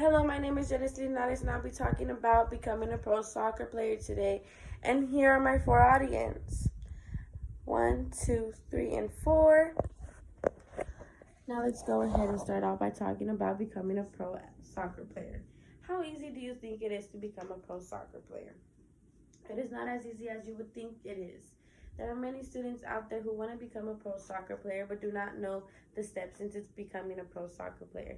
Hello, my name is Genesis Linares, and I'll be talking about becoming a pro soccer player today. And here are my four audience. 1, 2, 3, and 4. Now let's go ahead and start off by talking about becoming a pro soccer player. How easy do you think it is to become a pro soccer player? It is not as easy as you would think it is. There are many students out there who want to become a pro soccer player but do not know the steps into becoming a pro soccer player.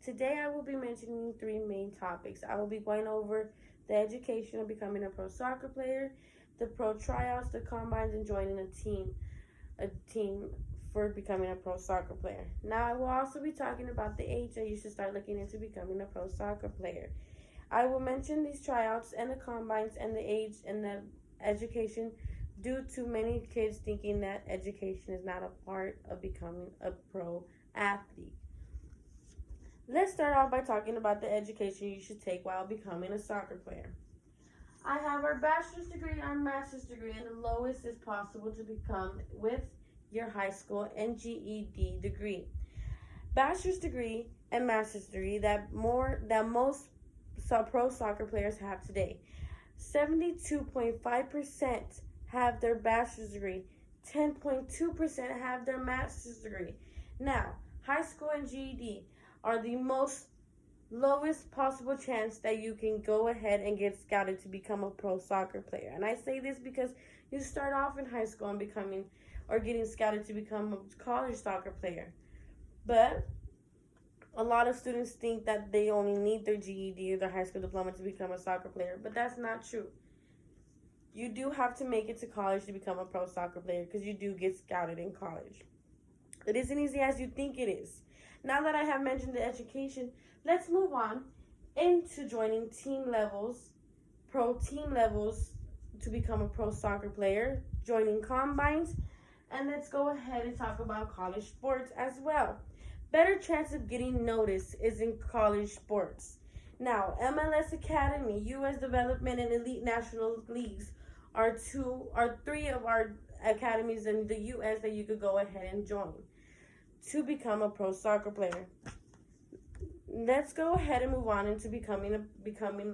Today I will be mentioning three main topics. I will be going over the education of becoming a pro soccer player, the pro tryouts, the combines, and joining a team for becoming a pro soccer player. Now I will also be talking about the age that you should start looking into becoming a pro soccer player. I will mention these tryouts and the combines and the age and the education due to many kids thinking that education is not a part of becoming a pro athlete. Let's start off by talking about the education you should take while becoming a soccer player. I have our bachelor's degree, our master's degree, and the lowest is possible to become with your high school and GED degree. Bachelor's degree and master's degree that most pro soccer players have today. 72.5% have their bachelor's degree. 10.2% have their master's degree. Now, high school and GED are the most lowest possible chance that you can go ahead and get scouted to become a pro soccer player. And I say this because you start off in high school and getting scouted to become a college soccer player. But a lot of students think that they only need their GED or their high school diploma to become a soccer player, but that's not true. You do have to make it to college to become a pro soccer player because you do get scouted in college. It isn't easy as you think it is. Now that I have mentioned the education, let's move on into joining pro team levels to become a pro soccer player, joining combines, and let's go ahead and talk about college sports as well. Better chance of getting noticed is in college sports. Now, MLS Academy, U.S. Development, and Elite National Leagues are three of our academies in the U.S. that you could go ahead and join to become a pro soccer player. Let's go ahead and move on into becoming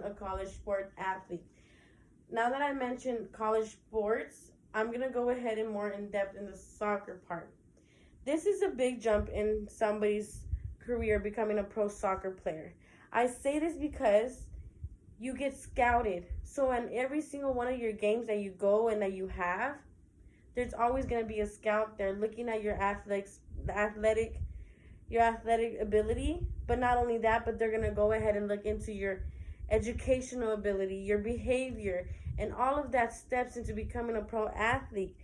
a college sport athlete. Now that I mentioned college sports, I'm going to go ahead and more in depth in the soccer part. This is a big jump in somebody's career becoming a pro soccer player. I say this because you get scouted. So in every single one of your games that you go and that you have, there's always going to be a scout there looking at your athletic ability. But not only that, but they're going to go ahead and look into your educational ability, your behavior, and all of that steps into becoming a pro athlete.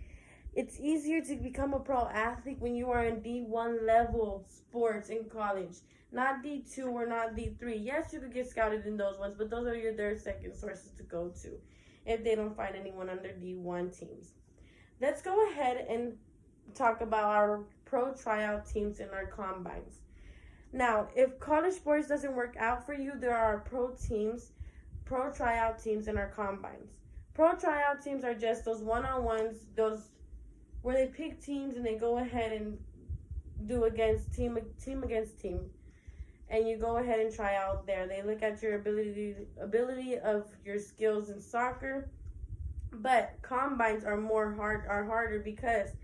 It's easier to become a pro athlete when you are in D1 level sports in college, not D2 or not D3. Yes, you could get scouted in those ones, but those are their second sources to go to if they don't find anyone under D1 teams. Let's go ahead and talk about our pro tryout teams and our combines. Now, if college sports doesn't work out for you, there are pro tryout teams and our combines. Pro tryout teams are just those one-on-ones, those where they pick teams and they go ahead and do team against team. And you go ahead and try out there. They look at your ability of your skills in soccer. But combines are harder because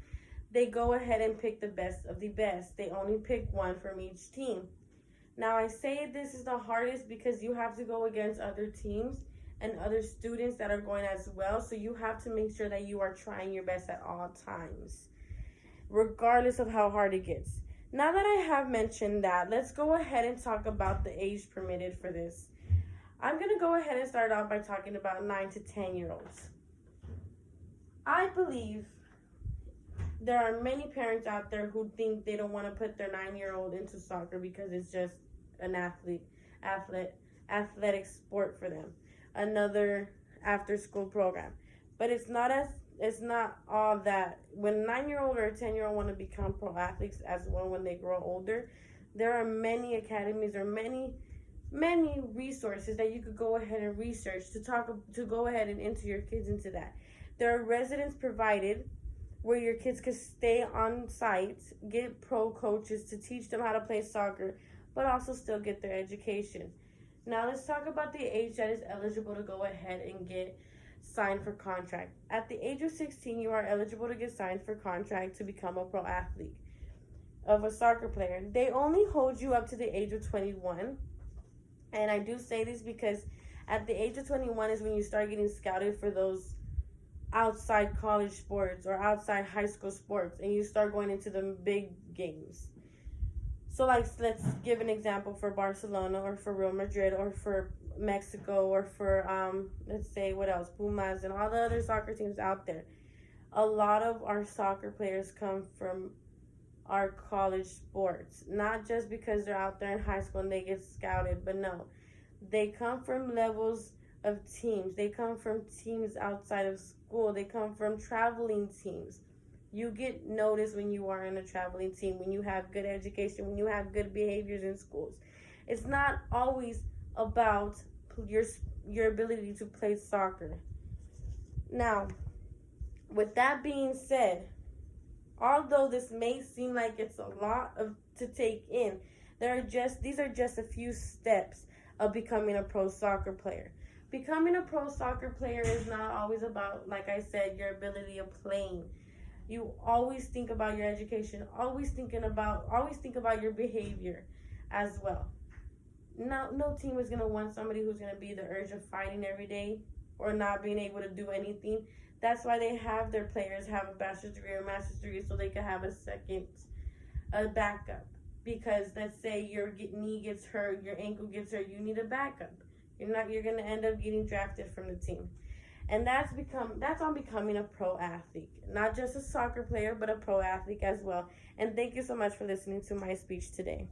they go ahead and pick the best of the best. They only pick one from each team. Now I say this is the hardest because you have to go against other teams and other students that are going as well. So you have to make sure that you are trying your best at all times, regardless of how hard it gets. Now that I have mentioned that, let's go ahead and talk about the age permitted for this. I'm going to go ahead and start off by talking about 9 to 10-year-olds. I believe there are many parents out there who think they don't want to put their 9-year-old into soccer because it's just an athletic sport for them, another after-school program. But it's not all that. When a 9-year-old or a 10-year-old want to become pro athletes as well when they grow older, there are many academies or many resources that you could go ahead and research to go ahead and enter your kids into that. There are residents provided where your kids could stay on site, get pro coaches to teach them how to play soccer, but also still get their education. Now let's talk about the age that is eligible to go ahead and get signed for contract. At the age of 16, you are eligible to get signed for contract to become a pro athlete of a soccer player. They only hold you up to the age of 21. And I do say this because at the age of 21 is when you start getting scouted for those outside college sports or outside high school sports, and you start going into the big games. So, like, let's give an example for Barcelona or for Real Madrid or for Mexico or for, let's say, what else? Pumas and all the other soccer teams out there. A lot of our soccer players come from our college sports. Not just because they're out there in high school and they get scouted, but no. They come from levels of teams. They come from teams outside of school. They come from traveling teams. You get noticed when you are in a traveling team, when you have good education, when you have good behaviors in schools. It's not always about your ability to play soccer. Now, with that being said, although this may seem like it's a lot to take in, these are just a few steps of becoming a pro soccer player. Becoming a pro soccer player is not always about, like I said, your ability of playing. You always think about your education, always think about your behavior as well. No team is going to want somebody who's going to be the urge of fighting every day or not being able to do anything. That's why they have their players have a bachelor's degree or master's degree, so they can have a backup. Because let's say your knee gets hurt, your ankle gets hurt, you need a backup. You're going to end up getting drafted from the team. And that's on becoming a pro athlete. Not just a soccer player, but a pro athlete as well. And thank you so much for listening to my speech today.